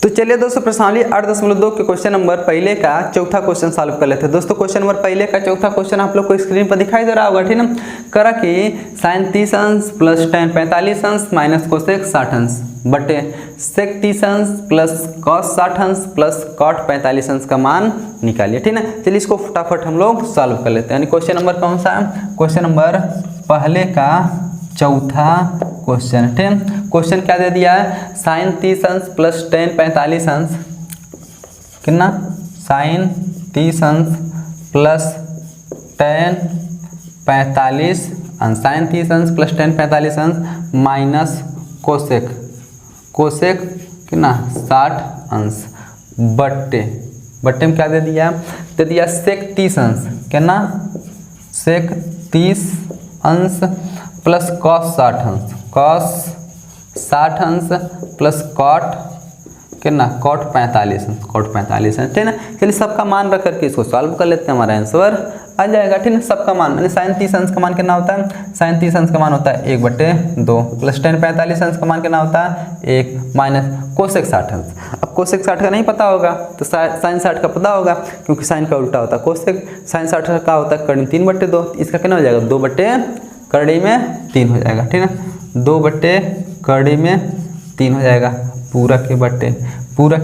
तो चलिए दोस्तों प्रश्नावली 8.2 के क्वेश्चन नंबर पहले का चौथा क्वेश्चन सॉल्व कर लेते हैं। दोस्तों क्वेश्चन नंबर पहले का चौथा क्वेश्चन आप लोग को स्क्रीन पर दिखाई दे रहा होगा, ठीक ना। करा कि sin 30 अंश प्लस tan 45 अंश माइनस कोसेक 60 अंश बटे sec 30 अंश प्लस cos 60 अंश प्लस cot 45 अंश का मान निकालिए, ठीक ना। चलिए इसको फटाफट हम लोग सॉल्व कर लेते हैं। यानी क्वेश्चन नंबर कौन सा है? क्वेश्चन नंबर पहले का चौथा क्वेश्चन, ठीक। क्वेश्चन क्या दे दिया है? sin 30 अंश प्लस tan 45 अंश कितना? sin 30 अंश प्लस tan 45 अंश, sin 30 अंश प्लस tan 45 अंश माइनस कोसेक कितना? 60 अंश बट्टे में क्या दे दिया? दे दिया sec 30 अंश कितना? sec 30 अंश प्लस cos 60 अंश, cos 60 अंश प्लस cot कितना? cot 45 अंश, ठीक ना। चलिए सबका मान रख करके इसको सॉल्व कर लेते हैं, हमारा आंसर आ जाएगा, ठीक ना। सबका मान यानी sin 30 अंश का मान कितना होता है? sin 30 अंश का मान होता है 1/2 प्लस tan 45 अंश का मान कितना होता है? 1 माइनस कोसेक 60 अंश। अब कोसेक 60 का नहीं पता होगा तो sin 60 का पता होगा, क्योंकि sin का उल्टा होता है कोसेक। sin 60 का होता है कड़ी 3/2, इसका कितना हो जाएगा? 2/3 हो जाएगा, ठीक ना। 2/3 हो जाएगा, पूरा के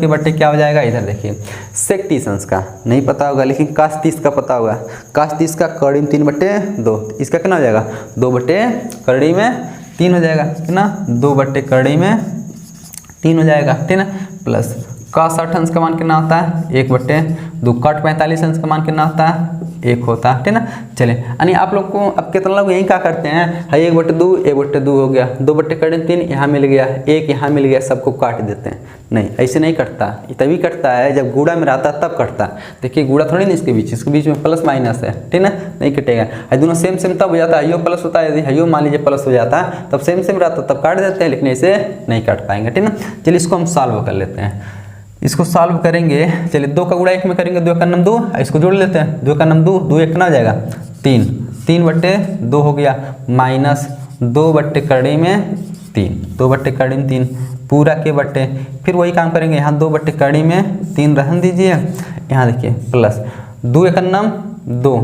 बट्टे क्या हो जाएगा? इधर देखिए sec 30 अंश का नहीं पता होगा, लेकिन cos 30 का पता होगा। cos 30 का कड़ी 3/2, इसका कितना हो जाएगा? 2/3 हो जाएगा, है ना। 2/3 हो जाएगा, ठीक ना। प्लस cos 60 अंश का मान कितना होता है? 1/2। cot 45 अंश का मान कितना होता है? 1 होता है, ठीक ना। चलिए यानी आप लोग को अब कितना लोग यही क्या करते हैं? 1/2 हो गया, 2/3 यहाँ मिल गया, 1 यहाँ मिल गया, सबको काट देते हैं। नहीं, ऐसे नहीं कटता, तभी कटता है जब गुणा में रहता है तब कटता है। देखिए गुणा थोड़ी नहीं इसके बीच में प्लस माइनस है, ठीक ना, नहीं कटेगा। दोनों सेम तब हो जाता है, हयो प्लस होता है, यदि हयो मान लीजिए प्लस हो जाता है तब सेम रहता है तब काट देते हैं, लेकिन ऐसे नहीं काट पाएंगे, ठीक ना। चलिए इसको हम सॉल्व कर लेते हैं। इसको सॉल्व करेंगे, चलिए 2 का गुणा 1 में करेंगे, 2 का नम 2, इसको जोड़ लेते हैं। 2 का नम 2 1 कितना हो जाएगा? 3/2 हो गया, माइनस 2/3 पूरा के बट्टे, फिर वही काम करेंगे, यहाँ 2/3 रहने दीजिए, यहाँ देखिए प्लस 2 1 नम 2,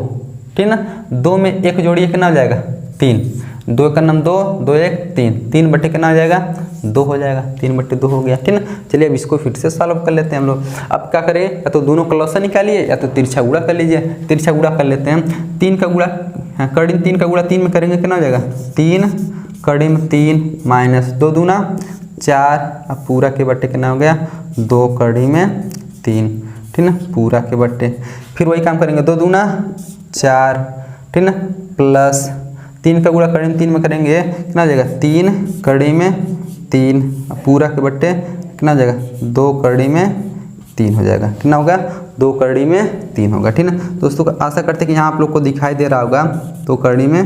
ठीक ना। 2 में 1 जोड़िए कितना हो जाएगा? 3, 2 1 नम 2, 2 1 3, 3/, कितना हो जाएगा? 2 हो जाएगा, 3/2 हो गया, ठीक ना। चलिए अब इसको फिर से सॉल्व कर लेते हैं हम लोग। अब क्या करें? या तो दोनों का लॉसा निकालिए या तो तिरछा गुणा कर लीजिए। तिरछा गुणा कर लेते हैं। 3 का गुणा, कड़ी 3 का गुणा 3 में करेंगे, कितना हो जाएगा? 3 कड़ी में 3 माइनस 2 दूना 4, अब पूरा के बट्टे कितना हो गया? 2 कड़ी में 3, ठीक ना, पूरा के बट्टे। फिर वही काम करेंगे, 2 दूना 4, ठीक ना, प्लस 3 का गुणा कड़ी में 3 में करेंगे, कितना हो जाएगा? 3 कड़ी में 3, पूरा के बट्टे कितना हो जाएगा? 2 कड़ी में 3 हो जाएगा, कितना होगा? 2 कड़ी में 3 होगा, ठीक ना। दोस्तों आशा करते हैं कि यहाँ आप लोग को दिखाई दे रहा होगा, 2 कड़ी में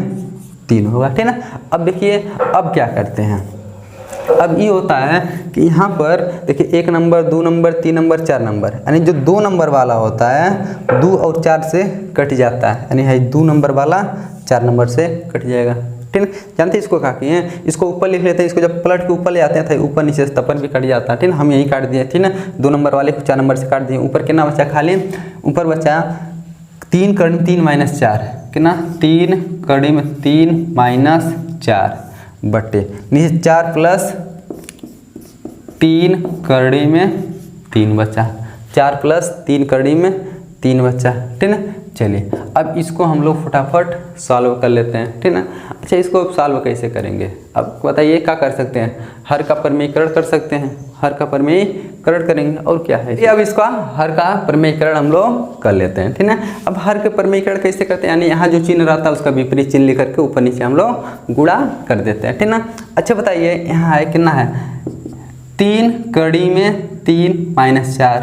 3 होगा, ठीक ना। अब देखिए अब क्या करते हैं? अब ये होता है कि यहाँ पर देखिए 1 नंबर 2 नंबर 3 नंबर 4 नंबर, यानी जो 2 नंबर वाला होता है 2 और 4 से कट जाता है, यानी है 2 नंबर वाला 4 नंबर से कट जाएगा, ठीक है। जानते हैं इसको क्या किए हैं? इसको ऊपर लिख लेते हैं, इसको जब पलट के ऊपर ले आते हैं तो ऊपर नीचे से तपन भी कट जाता है, ठीक है। हम यही काट दिए, ठीक है। 2 नंबर वाले को 4 नंबर से काट दिए। ऊपर कितना बचा? खाली ऊपर बचा 3 कड़ी 3 माइनस 4, कितना? 3 कड़ी में 3 माइनस 4 बट्टे नीचे 4 प्लस 3 कड़ी में 3 बचा, 4 प्लस 3 कड़ी में 3 बचा, ठीक ना। चलिए अब इसको हम लोग फटाफट सॉल्व कर लेते हैं, ठीक ना। अच्छा इसको सॉल्व कैसे करेंगे? अब बताइए क्या कर सकते हैं? हर का प्रमेयीकरण कर सकते हैं, हर का प्रमेयीकरण करेंगे, और क्या है? अब इसका हर का प्रमेयीकरण हम लोग कर लेते हैं, ठीक है। अब हर के प्रमेयीकरण कैसे करते हैं? यानी यहाँ जो चिन्ह रहता है उसका विपरीत चिन्ह लेकर के ऊपर नीचे हम लोग गुणा कर देते हैं, ठीक ना। अच्छा बताइए यहाँ है कितना है? 3 कड़ी में 3 माइनस 4,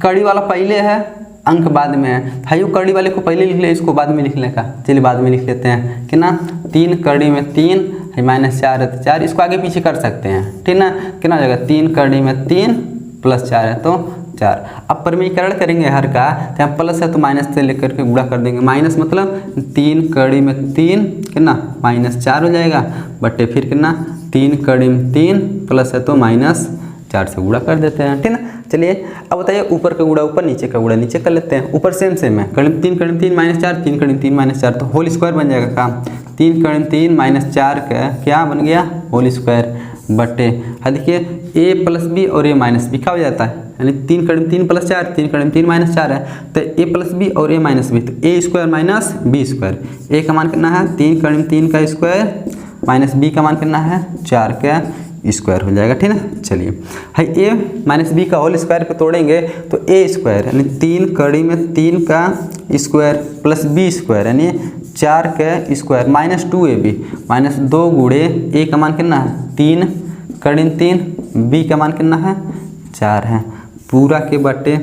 कड़ी वाला पहले है, अंक बाद में है, हाइयो कड़ी वाले को पहले लिख ले, इसको बाद में लिख लेगा। चलिए बाद में लिख लेते हैं, कितना? 3 कड़ी में 3 माइनस 4 है तो 4, इसको आगे पीछे कर सकते हैं, ठीक ना। कितना हो जाएगा? 3 कड़ी में 3 प्लस 4 है तो 4। अब प्रमेयीकरण करेंगे हर का, तो यहाँ प्लस है तो माइनस से लेकर के गुणा कर देंगे। माइनस मतलब 3 कड़ी में 3 कितना? माइनस 4 हो जाएगा, बट्टे फिर कितना? 3 कड़ी में 3 प्लस है तो माइनस 4 से गुणा कर देते हैं, ठीक ना। चलिए अब बताइए ऊपर का गुणा ऊपर, नीचे का गुणा नीचे कर लेते हैं। ऊपर सेम सेम है, कड़म 3 -3 -4, 3 × 3 -4 तो होल स्क्वायर बन जाएगा काम। 3 × 3 -4 का क्या बन गया, होल स्क्वायर बटे, हाँ देखिए a + b और a - b क्या हो जाता है, यानी 3 × 3 + 4, 3 × 3 -4 है तो a + b और a - b तो a² - b²। a का मान कितना है 3 × 3 का स्क्वायर माइनस b का मान कितना है 4 का स्क्वायर हो जाएगा, ठीक है। चलिए भाई a - b का होल स्क्वायर को तोड़ेंगे तो a² यानी 3 कड़ी में 3 का स्क्वायर प्लस b² यानी 4 का स्क्वायर माइनस 2ab माइनस 2 गुणे a का मान कितना है 3 कड़ी 3, b का मान कितना है 4 है, पूरा के बटे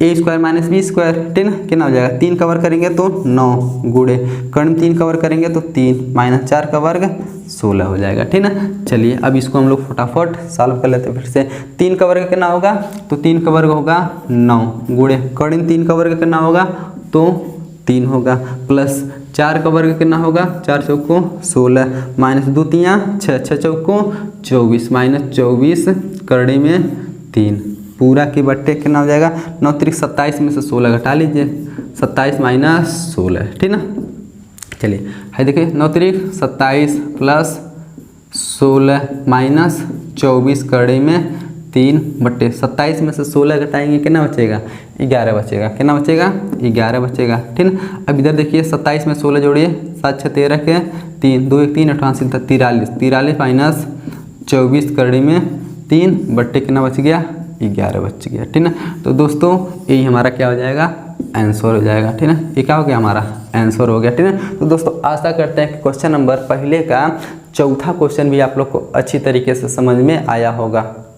a² - b², ठीक ना। कितना हो जाएगा 3 कवर करेंगे तो 9 गुणे कर्ण 3 कवर करेंगे तो 3 - 4 का वर्ग 16 हो जाएगा, ठीक ना। चलिए अब इसको हम लोग फटाफट सॉल्व कर लेते हैं फिर से। 3 का वर्ग कितना होगा तो 3 का वर्ग होगा 9 गुणे कर्ण 3 का वर्ग कितना होगा तो 3 होगा प्लस 4 का वर्ग कितना होगा 4 चौको 16 माइनस 2 3 6 6 चौको 24 -24 कड़ी में 3 पूरा के बट्टे कितना हो जाएगा 9 × 27 में से 16 घटा लीजिए 27 - 16, ठीक ना। चलिए है देखिए 9 × 27 प्लस 16 माइनस 24 कड़ी में 3 बट्टे 27 में से 16 घटाएंगे कितना बचेगा 11 बचेगा, कितना बचेगा 11 बचेगा, ठीक ना। अब इधर देखिए 27 में 16 जोड़िए 7 6 13 के 3 2 1 3 88 43 43 माइनस 24 कड़ी में 3 बट्टे कितना बच गया 11 बच गया, ठीक ना। तो दोस्तों यही हमारा क्या हो जाएगा आंसर हो जाएगा, ठीक ना। ये क्या हो गया हमारा आंसर हो गया, ठीक ना। तो दोस्तों आशा करते हैं कि क्वेश्चन नंबर पहले का चौथा क्वेश्चन भी आप लोग को अच्छी तरीके से समझ में आया होगा।